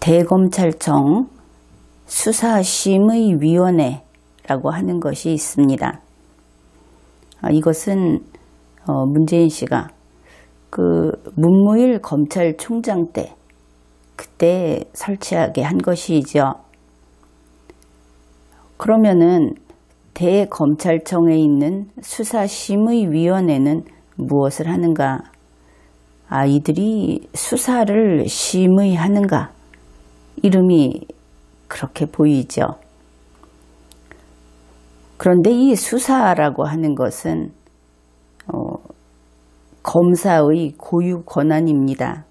대검찰청 수사심의위원회라고 하는 것이 있습니다. 이것은 문재인 씨가 그 문무일 검찰총장 때 그때 설치하게 한 것이죠. 그러면은 대검찰청에 있는 수사심의위원회는 무엇을 하는가? 이들이 수사를 심의하는가? 이름이 그렇게 보이죠. 그런데 이 수사라고 하는 것은 검사의 고유 권한입니다.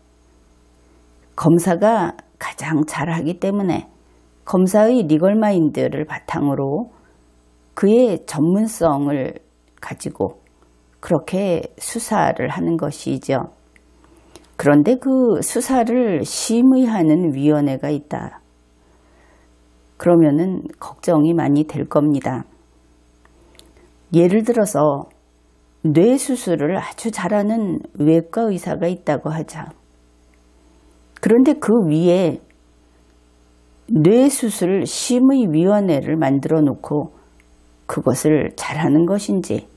검사가 가장 잘하기 때문에 검사의 리걸마인드를 바탕으로 그의 전문성을 가지고 그렇게 수사를 하는 것이죠. 그런데 그 수사를 심의하는 위원회가 있다. 그러면은 걱정이 많이 될 겁니다. 예를 들어서 뇌수술을 아주 잘하는 외과 의사가 있다고 하자. 그런데 그 위에 뇌수술 심의위원회를 만들어 놓고 그것을 잘하는 것인지,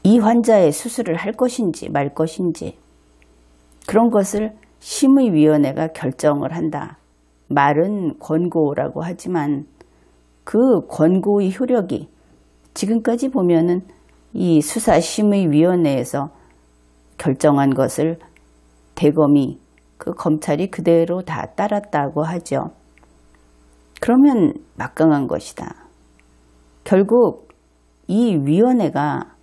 이 환자의 수술을 할 것인지 말 것인지, 그런 것을 심의위원회가 결정을 한다. 말은 권고라고 하지만 그 권고의 효력이 지금까지 보면은 이 수사심의위원회에서 결정한 것을 대검이 그 검찰이 그대로 다 따랐다고 하죠. 그러면 막강한 것이다. 결국 이 위원회가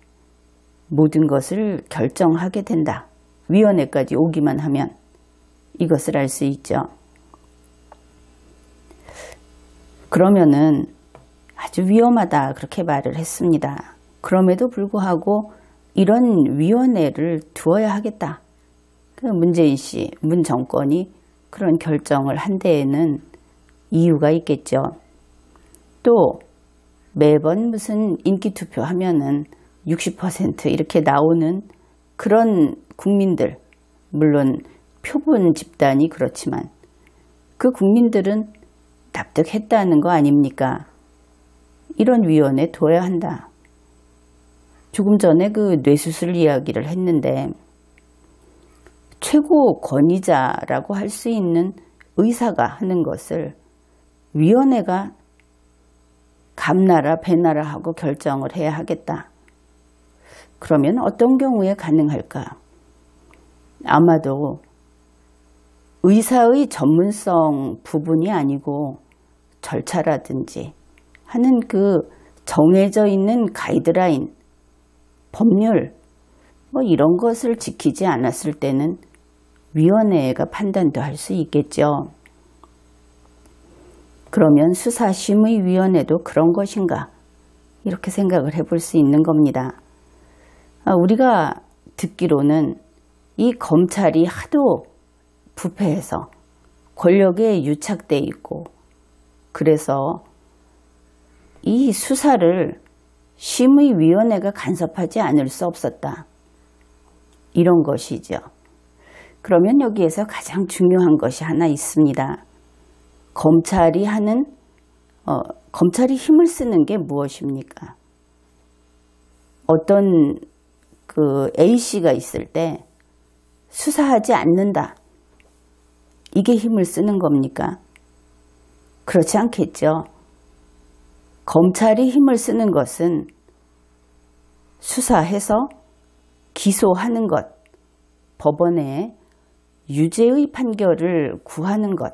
모든 것을 결정하게 된다. 위원회까지 오기만 하면 이것을 알 수 있죠. 그러면은 아주 위험하다 그렇게 말을 했습니다. 그럼에도 불구하고 이런 위원회를 두어야 하겠다. 문재인 씨, 문 정권이 그런 결정을 한 데에는 이유가 있겠죠. 또 매번 무슨 인기투표 하면은 60% 이렇게 나오는 그런 국민들, 물론 표본 집단이 그렇지만 그 국민들은 납득했다는 거 아닙니까? 이런 위원회 둬야 한다. 조금 전에 그 뇌수술 이야기를 했는데 최고 권위자라고 할 수 있는 의사가 하는 것을 위원회가 감나라 배나라 하고 결정을 해야 하겠다. 그러면 어떤 경우에 가능할까? 아마도 의사의 전문성 부분이 아니고 절차라든지 하는 그 정해져 있는 가이드라인, 법률 뭐 이런 것을 지키지 않았을 때는 위원회가 판단도 할 수 있겠죠. 그러면 수사심의위원회도 그런 것인가? 이렇게 생각을 해볼 수 있는 겁니다. 우리가 듣기로는 이 검찰이 하도 부패해서 권력에 유착돼 있고 그래서 이 수사를 심의위원회가 간섭하지 않을 수 없었다. 이런 것이죠. 그러면 여기에서 가장 중요한 것이 하나 있습니다. 검찰이 힘을 쓰는 게 무엇입니까? 어떤 그 A씨가 있을 때 수사하지 않는다. 이게 힘을 쓰는 겁니까? 그렇지 않겠죠. 검찰이 힘을 쓰는 것은 수사해서 기소하는 것, 법원에 유죄의 판결을 구하는 것,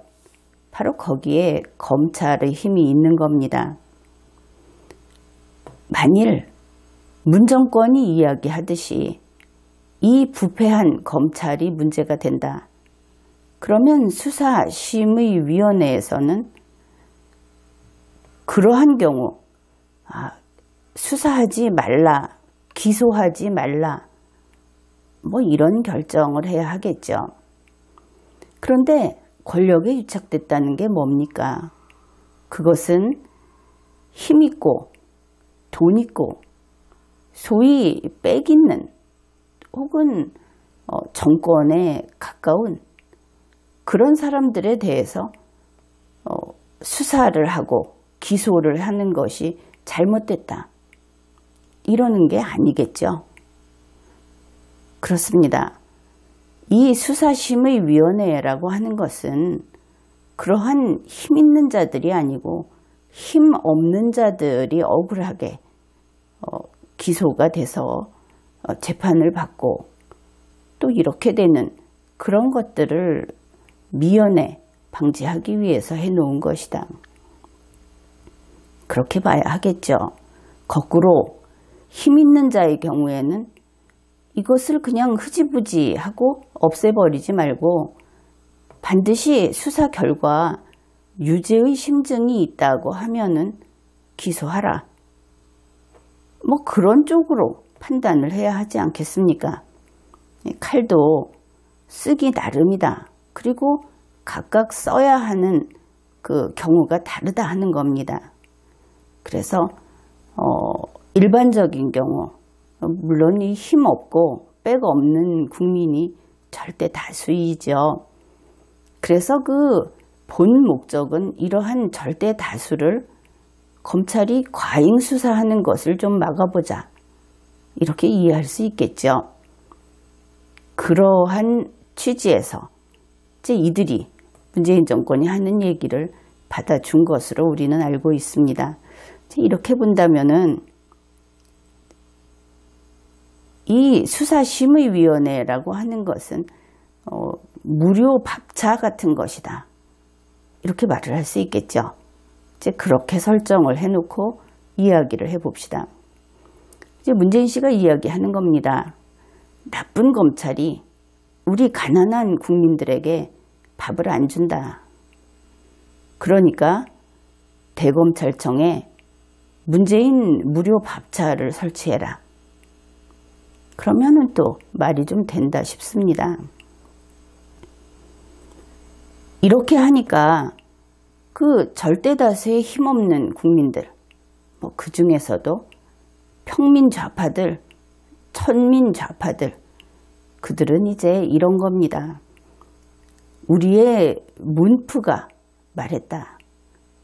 바로 거기에 검찰의 힘이 있는 겁니다. 만일 문정권이 이야기하듯이 이 부패한 검찰이 문제가 된다. 그러면 수사심의위원회에서는 그러한 경우 수사하지 말라, 기소하지 말라 뭐 이런 결정을 해야 하겠죠. 그런데 권력에 유착됐다는 게 뭡니까? 그것은 힘있고 돈 있고 소위 빽 있는 혹은 정권에 가까운 그런 사람들에 대해서 수사를 하고 기소를 하는 것이 잘못됐다, 이러는 게 아니겠죠. 그렇습니다. 이 수사심의위원회라고 하는 것은 그러한 힘 있는 자들이 아니고 힘 없는 자들이 억울하게 기소가 돼서 재판을 받고 또 이렇게 되는 그런 것들을 미연에 방지하기 위해서 해놓은 것이다, 그렇게 봐야 하겠죠. 거꾸로 힘 있는 자의 경우에는 이것을 그냥 흐지부지 하고 없애버리지 말고 반드시 수사 결과 유죄의 심증이 있다고 하면은 기소하라, 뭐 그런 쪽으로 판단을 해야 하지 않겠습니까? 칼도 쓰기 나름이다. 그리고 각각 써야 하는 그 경우가 다르다 하는 겁니다. 그래서 일반적인 경우, 물론 이 힘없고 백 없는 국민이 절대 다수이죠. 그래서 그 본 목적은 이러한 절대 다수를 검찰이 과잉 수사하는 것을 좀 막아보자, 이렇게 이해할 수 있겠죠. 그러한 취지에서 이제 이들이 문재인 정권이 하는 얘기를 받아준 것으로 우리는 알고 있습니다. 이렇게 본다면은 이 수사심의위원회라고 하는 것은 무료 밥차 같은 것이다, 이렇게 말을 할 수 있겠죠. 이제 그렇게 설정을 해놓고 이야기를 해봅시다. 이제 문재인 씨가 이야기하는 겁니다. 나쁜 검찰이 우리 가난한 국민들에게 밥을 안 준다. 그러니까 대검찰청에 문재인 무료 밥차를 설치해라. 그러면은 또 말이 좀 된다 싶습니다. 이렇게 하니까 그 절대다수의 힘없는 국민들, 뭐 그 중에서도 평민 좌파들, 천민 좌파들, 그들은 이제 이런 겁니다. 우리의 문프가 말했다.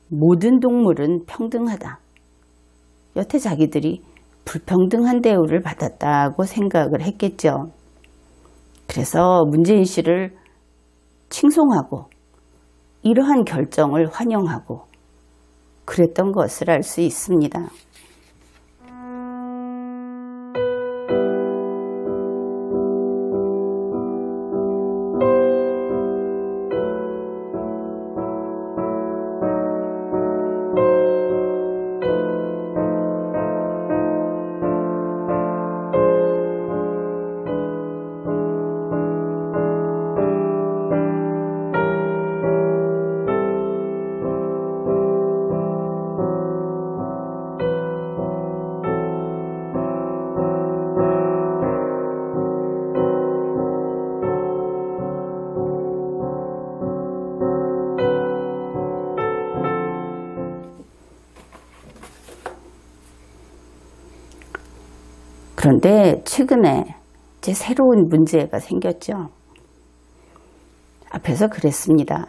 모든 동물은 평등하다. 여태 자기들이 불평등한 대우를 받았다고 생각을 했겠죠. 그래서 문재인 씨를 칭송하고 이러한 결정을 환영하고 그랬던 것을 알 수 있습니다. 그런데 최근에 이제 새로운 문제가 생겼죠. 앞에서 그랬습니다.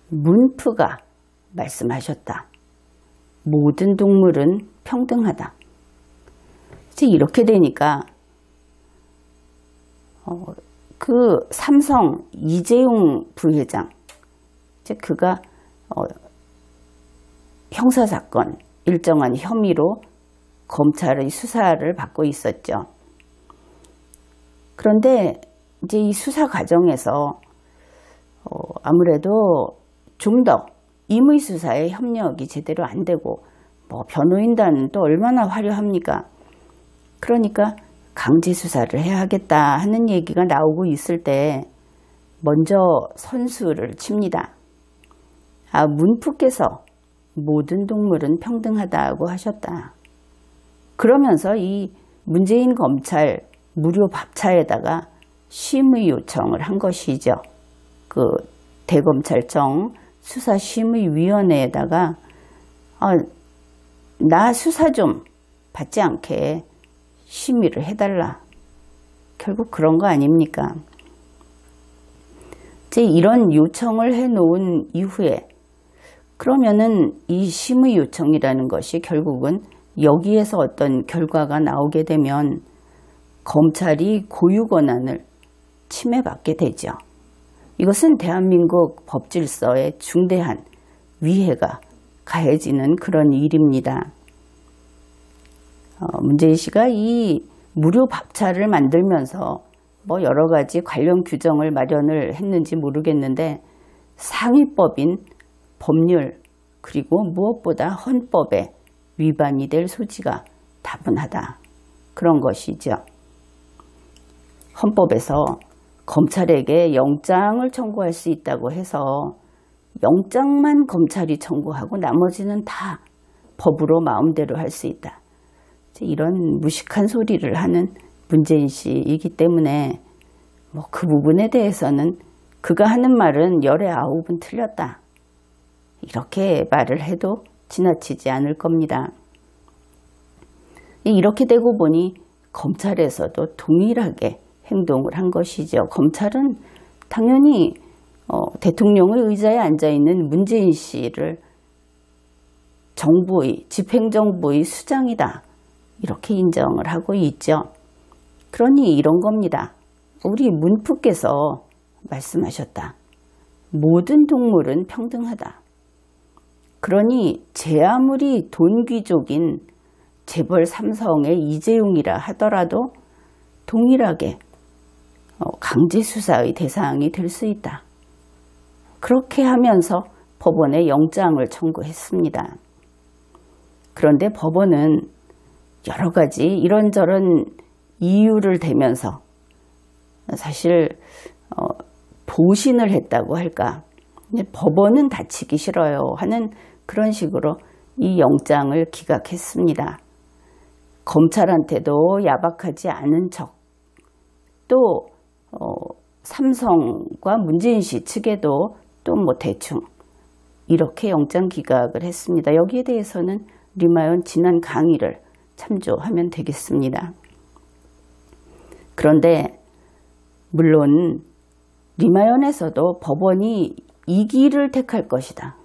문프가 말씀하셨다. 모든 동물은 평등하다. 이제 이렇게 되니까 그 삼성 이재용 부회장, 이제 그가 형사사건 일정한 혐의로 검찰의 수사를 받고 있었죠. 그런데 이제 이 수사 과정에서 아무래도 좀 더 임의 수사에 협력이 제대로 안 되고, 뭐 변호인단은 또 얼마나 화려합니까? 그러니까 강제 수사를 해야 하겠다 하는 얘기가 나오고 있을 때 먼저 선수를 칩니다. 문프께서 모든 동물은 평등하다고 하셨다. 그러면서 이 문재인 검찰 무료 밥차에다가 심의 요청을 한 것이죠. 그 대검찰청 수사심의위원회에다가 나 수사 좀 받지 않게 심의를 해달라. 결국 그런 거 아닙니까? 이제 이런 요청을 해놓은 이후에 그러면은 이 심의 요청이라는 것이 결국은 여기에서 어떤 결과가 나오게 되면 검찰이 고유 권한을 침해받게 되죠. 이것은 대한민국 법질서에 중대한 위해가 가해지는 그런 일입니다. 문재인 씨가 이 무료 밥차를 만들면서 뭐 여러 가지 관련 규정을 마련을 했는지 모르겠는데 상위법인 법률 그리고 무엇보다 헌법에 위반이 될 소지가 다분하다. 그런 것이죠. 헌법에서 검찰에게 영장을 청구할 수 있다고 해서 영장만 검찰이 청구하고 나머지는 다 법으로 마음대로 할 수 있다. 이런 무식한 소리를 하는 문재인 씨이기 때문에 뭐 그 부분에 대해서는 그가 하는 말은 열의 아홉은 틀렸다. 이렇게 말을 해도 지나치지 않을 겁니다. 이렇게 되고 보니 검찰에서도 동일하게 행동을 한 것이죠. 검찰은 당연히 대통령의 의자에 앉아있는 문재인 씨를 정부의, 집행정부의 수장이다. 이렇게 인정을 하고 있죠. 그러니 이런 겁니다. 우리 문프께서 말씀하셨다. 모든 동물은 평등하다. 그러니 제 아무리 돈귀족인 재벌 삼성의 이재용이라 하더라도 동일하게 강제수사의 대상이 될 수 있다. 그렇게 하면서 법원에 영장을 청구했습니다. 그런데 법원은 여러 가지 이런저런 이유를 대면서 사실 보신을 했다고 할까, 법원은 다치기 싫어요 하는 그런 식으로 이 영장을 기각했습니다. 검찰한테도 야박하지 않은 척, 또 삼성과 문재인 씨 측에도 또 뭐 대충 이렇게 영장 기각을 했습니다. 여기에 대해서는 리마연 지난 강의를 참조하면 되겠습니다. 그런데 물론 리마연에서도 법원이 이 길을 택할 것이다.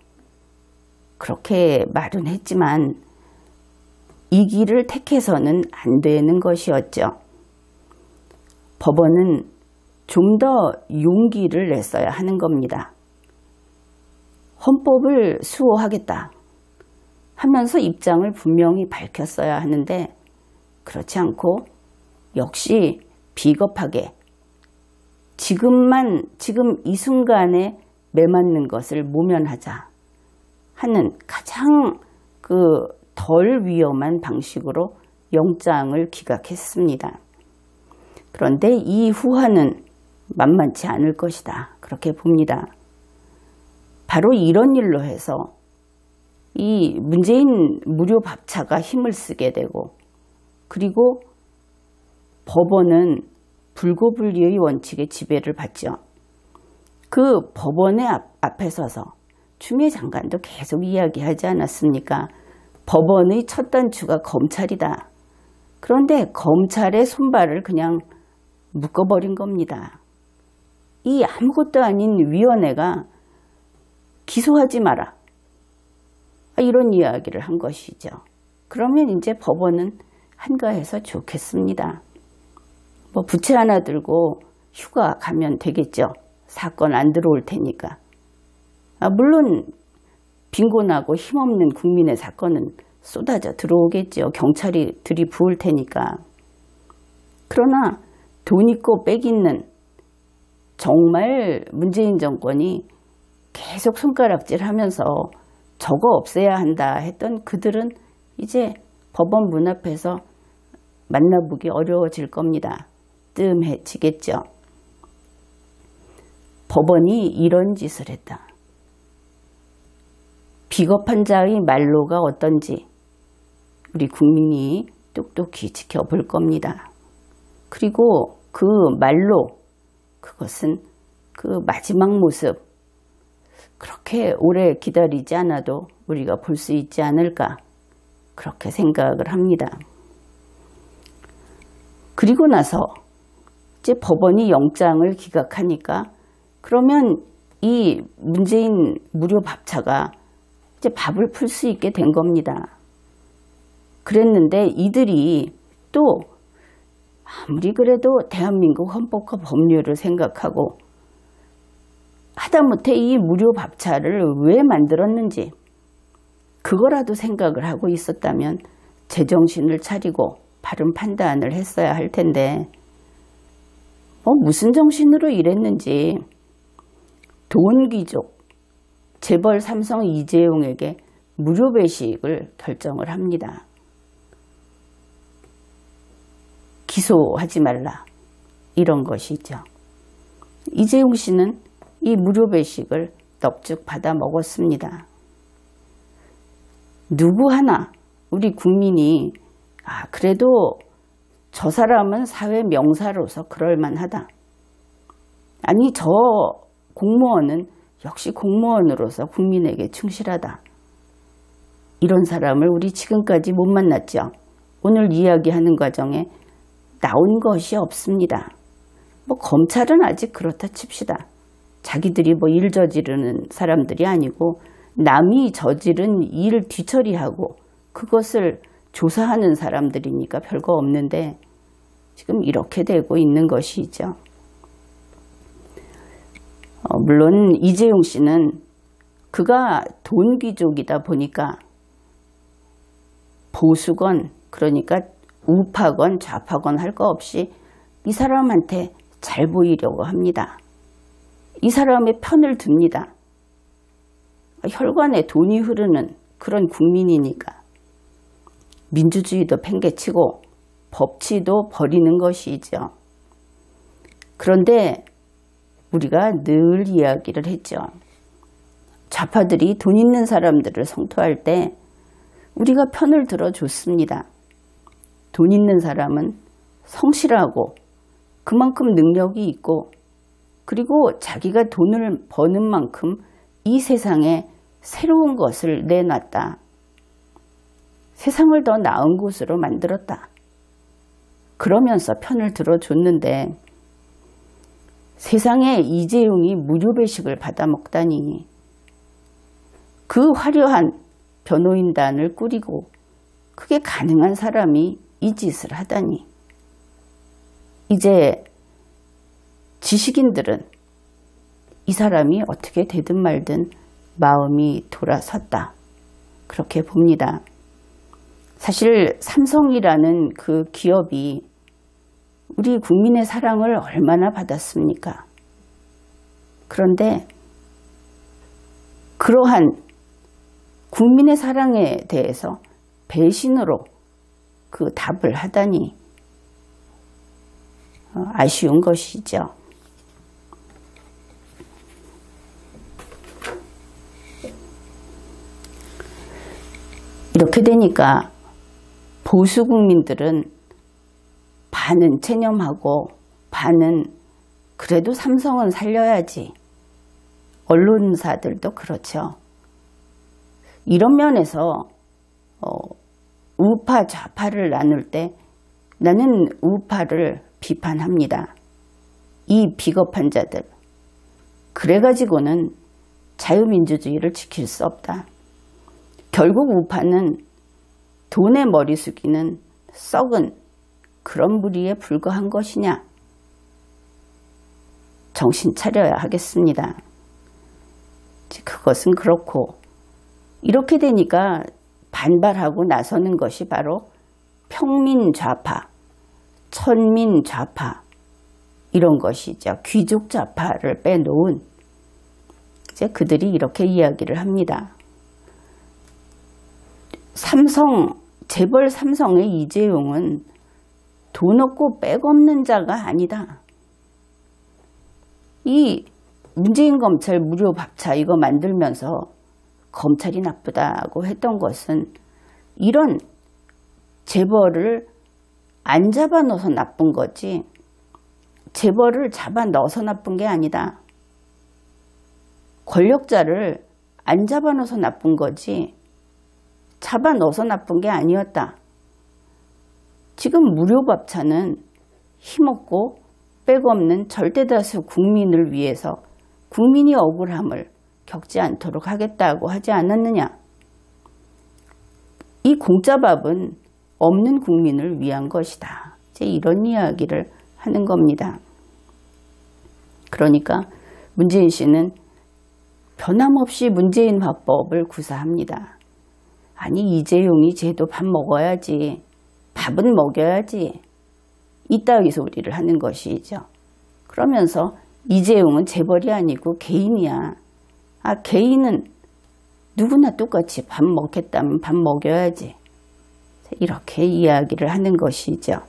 그렇게 말은 했지만 이 길을 택해서는 안 되는 것이었죠. 법원은 좀 더 용기를 냈어야 하는 겁니다. 헌법을 수호하겠다 하면서 입장을 분명히 밝혔어야 하는데 그렇지 않고 역시 비겁하게 지금 이 순간에 매맞는 것을 모면하자 하는 가장 덜 위험한 방식으로 영장을 기각했습니다. 그런데 이 후환은 만만치 않을 것이다. 그렇게 봅니다. 바로 이런 일로 해서 이 문재인 무료 밥차가 힘을 쓰게 되고 그리고 법원은 불고불리의 원칙에 지배를 받죠. 그 법원의 앞에 서서 추미애 장관도 계속 이야기하지 않았습니까? 법원의 첫 단추가 검찰이다. 그런데 검찰의 손발을 그냥 묶어버린 겁니다. 이 아무것도 아닌 위원회가 기소하지 마라. 이런 이야기를 한 것이죠. 그러면 이제 법원은 한가해서 좋겠습니다. 뭐 부채 하나 들고 휴가 가면 되겠죠. 사건 안 들어올 테니까. 물론 빈곤하고 힘없는 국민의 사건은 쏟아져 들어오겠죠. 경찰이 들이부을 테니까. 그러나 돈 있고 빽 있는 정말 문재인 정권이 계속 손가락질하면서 저거 없애야 한다 했던 그들은 이제 법원 문 앞에서 만나보기 어려워질 겁니다. 뜸해지겠죠. 법원이 이런 짓을 했다. 비겁한 자의 말로가 어떤지 우리 국민이 똑똑히 지켜볼 겁니다. 그리고 그 말로 그것은 그 마지막 모습 그렇게 오래 기다리지 않아도 우리가 볼 수 있지 않을까 그렇게 생각을 합니다. 그리고 나서 이제 법원이 영장을 기각하니까 그러면 이 문재인 무료 밥차가 이제 밥을 풀 수 있게 된 겁니다. 그랬는데 이들이 또 아무리 그래도 대한민국 헌법과 법률을 생각하고 하다못해 이 무료 밥차를 왜 만들었는지 그거라도 생각을 하고 있었다면 제정신을 차리고 바른 판단을 했어야 할 텐데 무슨 정신으로 일했는지 돈귀족 재벌 삼성 이재용에게 무료 배식을 결정을 합니다. 기소하지 말라 이런 것이죠. 이재용 씨는 이 무료 배식을 넙죽 받아 먹었습니다. 누구 하나 우리 국민이 그래도 저 사람은 사회 명사로서 그럴만하다. 아니 저 공무원은 역시 공무원으로서 국민에게 충실하다. 이런 사람을 우리 지금까지 못 만났죠. 오늘 이야기하는 과정에 나온 것이 없습니다. 검찰은 아직 그렇다 칩시다. 자기들이 일 저지르는 사람들이 아니고 남이 저지른 일 뒤처리하고 그것을 조사하는 사람들이니까 별거 없는데 지금 이렇게 되고 있는 것이죠. 물론 이재용 씨는 그가 돈귀족이다 보니까 보수건 그러니까 우파건 좌파건 할 거 없이 이 사람한테 잘 보이려고 합니다. 이 사람의 편을 듭니다. 혈관에 돈이 흐르는 그런 국민이니까 민주주의도 팽개치고 법치도 버리는 것이죠. 그런데 우리가 늘 이야기를 했죠. 좌파들이 돈 있는 사람들을 성토할 때 우리가 편을 들어줬습니다. 돈 있는 사람은 성실하고 그만큼 능력이 있고 그리고 자기가 돈을 버는 만큼 이 세상에 새로운 것을 내놨다. 세상을 더 나은 곳으로 만들었다. 그러면서 편을 들어줬는데 세상에 이재용이 무료 배식을 받아 먹다니 그 화려한 변호인단을 꾸리고 그게 가능한 사람이 이 짓을 하다니 이제 지식인들은 이 사람이 어떻게 되든 말든 마음이 돌아섰다. 그렇게 봅니다. 사실 삼성이라는 그 기업이 우리 국민의 사랑을 얼마나 받았습니까? 그런데 그러한 국민의 사랑에 대해서 배신으로 그 답을 하다니 아쉬운 것이죠. 이렇게 되니까 보수 국민들은 반은 체념하고 반은 그래도 삼성은 살려야지. 언론사들도 그렇죠. 이런 면에서 우파 좌파를 나눌 때 나는 우파를 비판합니다. 이 비겁한 자들. 그래가지고는 자유민주주의를 지킬 수 없다. 결국 우파는 돈에 머리 숙이는 썩은 그런 무리에 불과한 것이냐. 정신 차려야 하겠습니다. 그것은 그렇고 이렇게 되니까 반발하고 나서는 것이 바로 평민 좌파, 천민 좌파 이런 것이죠. 귀족 좌파를 빼놓은 이제 그들이 이렇게 이야기를 합니다. 재벌 삼성의 이재용은 돈 없고 백 없는 자가 아니다. 이 문재인 검찰 무료 밥차 이거 만들면서 검찰이 나쁘다고 했던 것은 이런 재벌을 안 잡아 넣어서 나쁜 거지 재벌을 잡아 넣어서 나쁜 게 아니다. 권력자를 안 잡아 넣어서 나쁜 거지 잡아 넣어서 나쁜 게 아니었다. 지금 무료 밥차는 힘없고 백 없는 절대다수 국민을 위해서 국민이 억울함을 겪지 않도록 하겠다고 하지 않았느냐. 이 공짜밥은 없는 국민을 위한 것이다. 이제 이런 이야기를 하는 겁니다. 그러니까 문재인 씨는 변함없이 문재인 밥법을 구사합니다. 아니 이재용이 쟤도 밥 먹어야지. 밥은 먹여야지. 이따위 소리를 하는 것이죠. 그러면서 이재용은 재벌이 아니고 개인이야. 개인은 누구나 똑같이 밥 먹겠다면 밥 먹여야지. 이렇게 이야기를 하는 것이죠.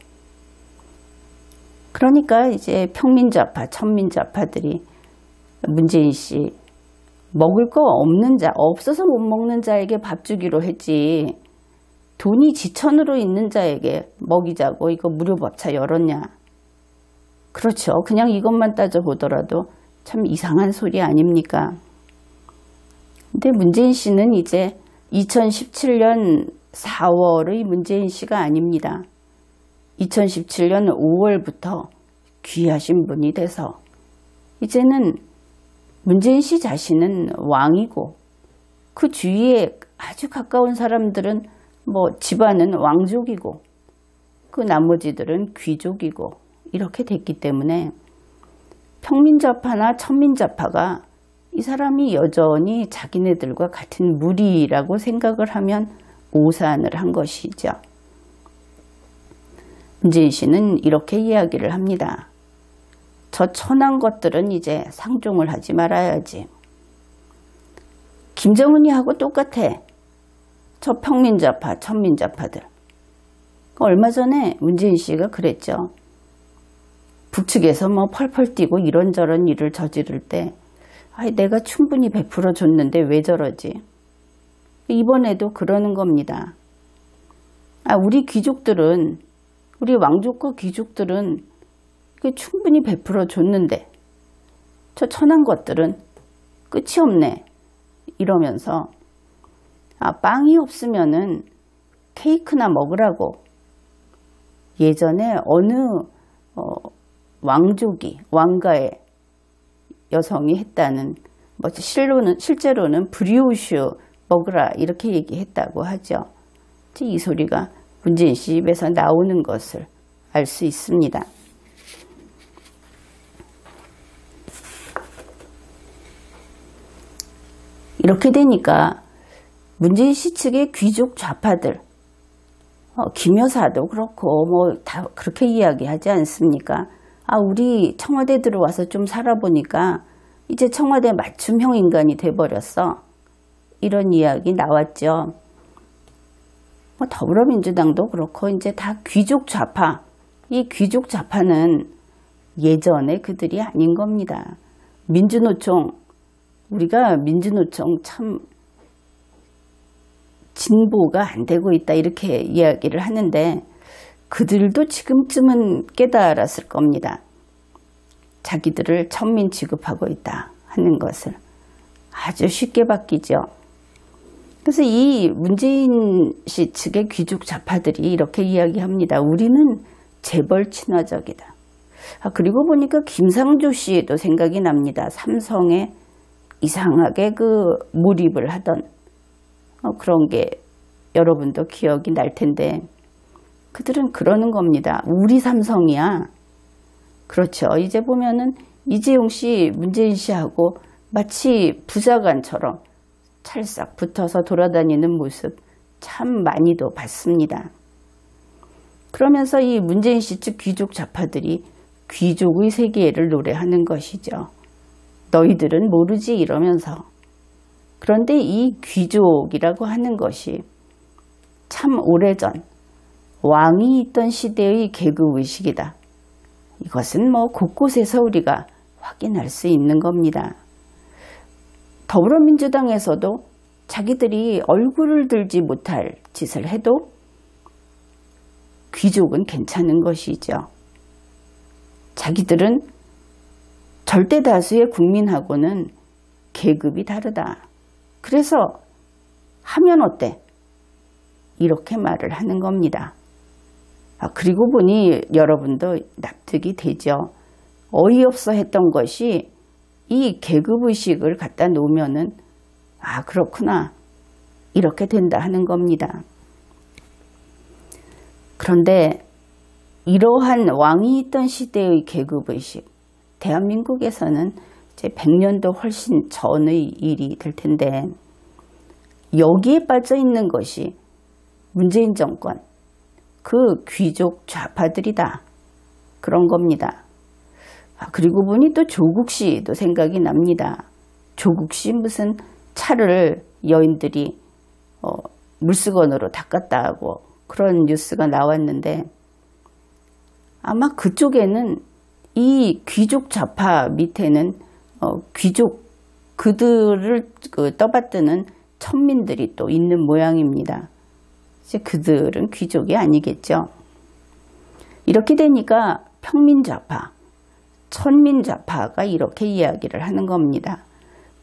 그러니까 이제 평민좌파, 천민좌파들이 문재인 씨 먹을 거 없는 자, 없어서 못 먹는 자에게 밥 주기로 했지. 돈이 지천으로 있는 자에게 먹이자고 이거 무료밥차 열었냐. 그렇죠. 그냥 이것만 따져보더라도 참 이상한 소리 아닙니까? 근데 문재인 씨는 이제 2017년 4월의 문재인 씨가 아닙니다. 2017년 5월부터 귀하신 분이 돼서 이제는 문재인 씨 자신은 왕이고 그 주위에 아주 가까운 사람들은 뭐 집안은 왕족이고 그 나머지들은 귀족이고 이렇게 됐기 때문에 평민좌파나 천민좌파가 이 사람이 여전히 자기네들과 같은 무리라고 생각을 하면 오산을 한 것이죠. 문재인 씨는 이렇게 이야기를 합니다. 저 천한 것들은 이제 상종을 하지 말아야지. 김정은이 하고 똑같아. 저 평민좌파, 천민좌파들. 얼마 전에 문재인 씨가 그랬죠. 북측에서 뭐 펄펄 뛰고 이런저런 일을 저지를 때 내가 충분히 베풀어 줬는데 왜 저러지? 이번에도 그러는 겁니다. 우리 귀족들은, 우리 왕족과 귀족들은 충분히 베풀어 줬는데 저 천한 것들은 끝이 없네. 이러면서 빵이 없으면은 케이크나 먹으라고 예전에 어느 왕가의 여성이 했다는, 실제로는 브리오슈 먹으라 이렇게 얘기했다고 하죠. 이 소리가 문재인 씨 입에서 나오는 것을 알 수 있습니다. 이렇게 되니까 문재인 씨 측의 귀족 좌파들, 김 여사도 그렇고 뭐 다 그렇게 이야기하지 않습니까? 우리 청와대 들어와서 좀 살아보니까 이제 청와대 맞춤형 인간이 돼버렸어. 이런 이야기 나왔죠. 더불어민주당도 그렇고 이제 다 귀족 좌파. 이 귀족 좌파는 예전에 그들이 아닌 겁니다. 민주노총, 우리가 민주노총 참 진보가 안 되고 있다 이렇게 이야기를 하는데 그들도 지금쯤은 깨달았을 겁니다. 자기들을 천민 취급하고 있다 하는 것을. 아주 쉽게 바뀌죠. 그래서 이 문재인 씨 측의 귀족 좌파들이 이렇게 이야기합니다. 우리는 재벌 친화적이다. 그리고 보니까 김상조 씨도 생각이 납니다. 삼성에 이상하게 몰입을 하던 그런 게 여러분도 기억이 날 텐데 그들은 그러는 겁니다. 우리 삼성이야. 그렇죠. 이제 보면은 이재용 씨, 문재인 씨하고 마치 부자간처럼 찰싹 붙어서 돌아다니는 모습 참 많이도 봤습니다. 그러면서 이 문재인 씨 측 귀족 좌파들이 귀족의 세계를 노래하는 것이죠. 너희들은 모르지 이러면서. 그런데 이 귀족이라고 하는 것이 참 오래전 왕이 있던 시대의 계급의식이다. 이것은 뭐 곳곳에서 우리가 확인할 수 있는 겁니다. 더불어민주당에서도 자기들이 얼굴을 들지 못할 짓을 해도 귀족은 괜찮은 것이죠. 자기들은 절대 다수의 국민하고는 계급이 다르다. 그래서 하면 어때? 이렇게 말을 하는 겁니다. 그리고 보니 여러분도 납득이 되죠. 어이없어 했던 것이 이 계급의식을 갖다 놓으면은 아 그렇구나 이렇게 된다 하는 겁니다. 그런데 이러한 왕이 있던 시대의 계급의식, 대한민국에서는 이제 100년도 훨씬 전의 일이 될 텐데 여기에 빠져 있는 것이 문재인 정권, 그 귀족 좌파들이다. 그런 겁니다. 그리고 보니 또 조국 씨도 생각이 납니다. 조국 씨 무슨 차를 여인들이 물수건으로 닦았다 하고 그런 뉴스가 나왔는데 아마 그쪽에는 이 귀족 좌파 밑에는 귀족 그들을 떠받드는 천민들이 또 있는 모양입니다. 이제 그들은 귀족이 아니겠죠. 이렇게 되니까 평민좌파, 천민좌파가 이렇게 이야기를 하는 겁니다.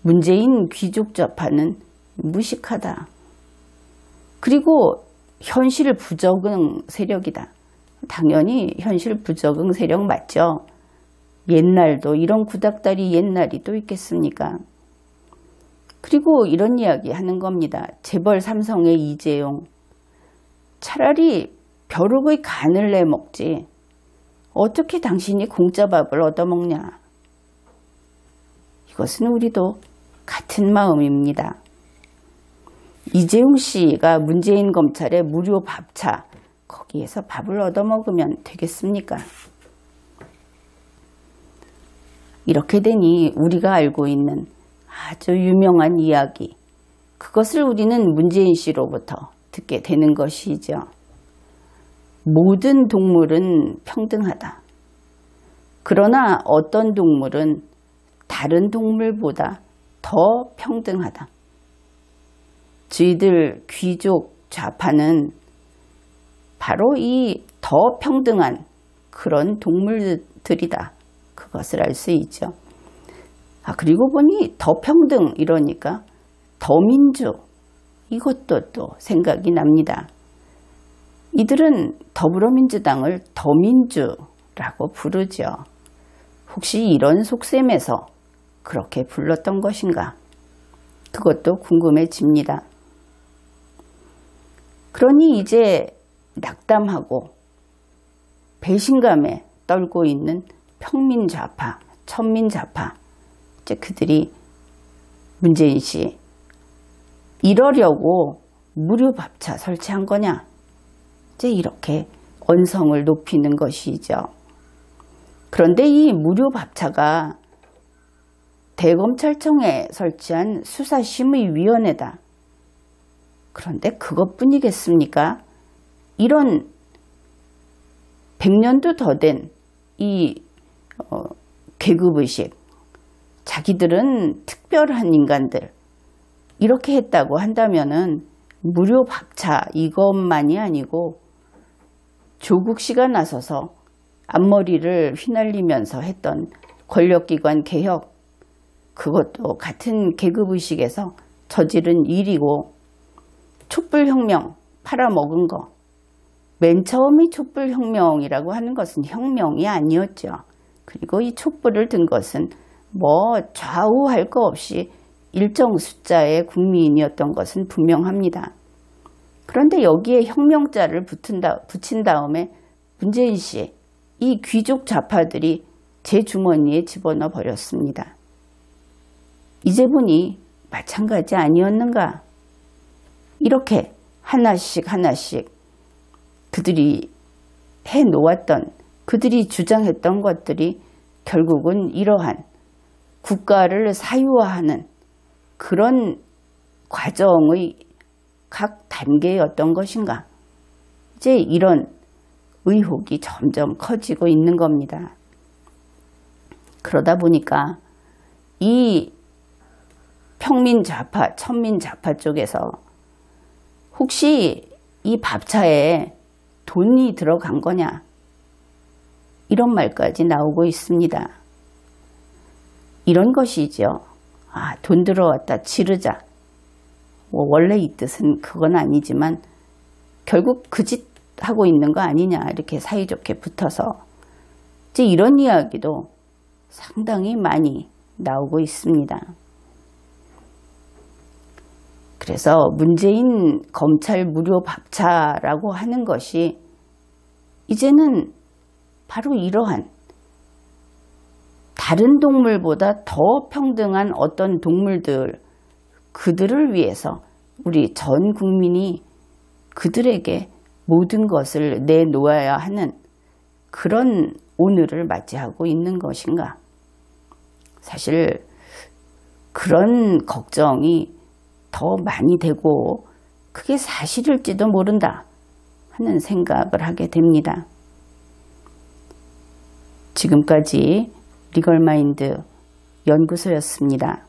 문재인 귀족좌파는 무식하다. 그리고 현실 부적응 세력이다. 당연히 현실 부적응 세력 맞죠. 옛날도 이런 구닥다리 옛날이 또 있겠습니까? 그리고 이런 이야기 하는 겁니다. 재벌 삼성의 이재용. 차라리 벼룩의 간을 내먹지 어떻게 당신이 공짜 밥을 얻어먹냐. 이것은 우리도 같은 마음입니다. 이재용 씨가 문재인 검찰의 무료 밥차 거기에서 밥을 얻어먹으면 되겠습니까? 이렇게 되니 우리가 알고 있는 아주 유명한 이야기, 그것을 우리는 문재인 씨로부터 듣게 되는 것이죠. 모든 동물은 평등하다. 그러나 어떤 동물은 다른 동물보다 더 평등하다. 저희들 귀족 좌파는 바로 이 더 평등한 그런 동물들이다. 그것을 알 수 있죠. 그리고 보니 더 평등 이러니까 더민주 이것도 또 생각이 납니다. 이들은 더불어민주당을 더민주라고 부르죠. 혹시 이런 속셈에서 그렇게 불렀던 것인가? 그것도 궁금해집니다. 그러니 이제 낙담하고 배신감에 떨고 있는 평민좌파, 천민좌파, 이제 그들이 문재인 씨 이러려고 무료 밥차 설치한 거냐? 이제 이렇게 언성을 높이는 것이죠. 그런데 이 무료 밥차가 대검찰청에 설치한 수사심의위원회다. 그런데 그것뿐이겠습니까? 이런 100년도 더 된 이 계급의식, 자기들은 특별한 인간들 이렇게 했다고 한다면은 무료 밥차 이것만이 아니고 조국 씨가 나서서 앞머리를 휘날리면서 했던 권력기관 개혁, 그것도 같은 계급의식에서 저지른 일이고, 촛불혁명 팔아먹은 거, 맨 처음이 촛불혁명이라고 하는 것은 혁명이 아니었죠. 그리고 이 촛불을 든 것은 뭐 좌우할 거 없이 일정 숫자의 국민이었던 것은 분명합니다. 그런데 여기에 혁명자를 붙인 다음에 문재인 씨, 이 귀족 좌파들이 제 주머니에 집어넣어 버렸습니다. 이제 보니 마찬가지 아니었는가? 이렇게 하나씩 하나씩 그들이 해놓았던, 그들이 주장했던 것들이 결국은 이러한 국가를 사유화하는 그런 과정의 각 단계였던 것인가? 이제 이런 의혹이 점점 커지고 있는 겁니다. 그러다 보니까 이 평민좌파, 천민좌파 쪽에서 혹시 이 밥차에 돈이 들어간 거냐? 이런 말까지 나오고 있습니다. 이런 것이죠. 돈 들어왔다 지르자. 뭐 원래 이 뜻은 그건 아니지만 결국 그 짓 하고 있는 거 아니냐, 이렇게 사이좋게 붙어서 이제 이런 이야기도 상당히 많이 나오고 있습니다. 그래서 문재인 검찰 무료 밥차라고 하는 것이 이제는 바로 이러한 다른 동물보다 더 평등한 어떤 동물들, 그들을 위해서 우리 전 국민이 그들에게 모든 것을 내놓아야 하는 그런 오늘을 맞이하고 있는 것인가? 사실 그런 걱정이 더 많이 되고 그게 사실일지도 모른다 하는 생각을 하게 됩니다. 지금까지 리걸마인드 연구소였습니다.